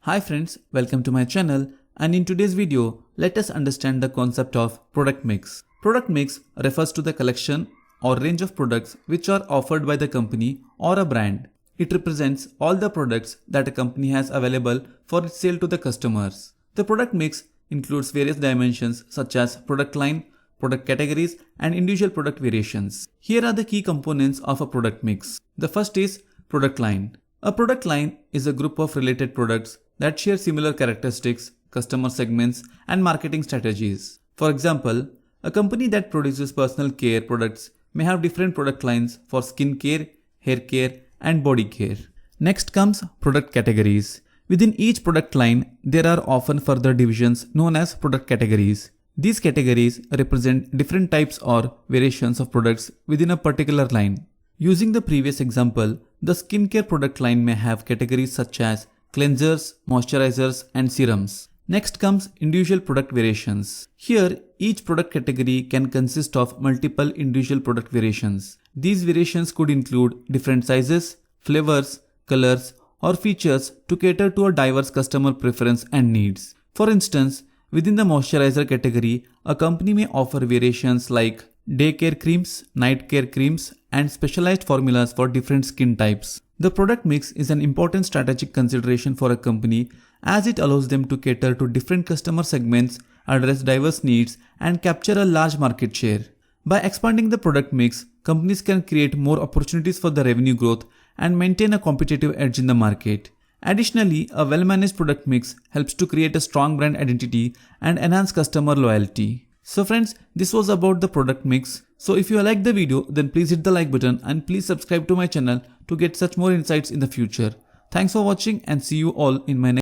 Hi friends, welcome to my channel, and in today's video, let us understand the concept of product mix. Product mix refers to the collection or range of products which are offered by the company or a brand. It represents all the products that a company has available for its sale to the customers. The product mix includes various dimensions such as product line, product categories, and individual product variations. Here are the key components of a product mix. The first is product line. A product line is a group of related products that share similar characteristics, customer segments, and marketing strategies. For example, a company that produces personal care products may have different product lines for skin care, hair care, and body care. Next comes product categories. Within each product line, there are often further divisions known as product categories. These categories represent different types or variations of products within a particular line. Using the previous example, the skincare product line may have categories such as cleansers, moisturizers, and serums. Next comes individual product variations. Here, each product category can consist of multiple individual product variations. These variations could include different sizes, flavors, colors, or features to cater to a diverse customer preference and needs. For instance, within the moisturizer category, a company may offer variations like day care creams, night care creams, and specialized formulas for different skin types. The product mix is an important strategic consideration for a company as it allows them to cater to different customer segments, address diverse needs, and capture a large market share. By expanding the product mix, companies can create more opportunities for the revenue growth and maintain a competitive edge in the market. Additionally, a well-managed product mix helps to create a strong brand identity and enhance customer loyalty. So friends, this was about the product mix. So if you like the video, then please hit the like button and please subscribe to my channel to get such more insights in the future. Thanks for watching and see you all in my next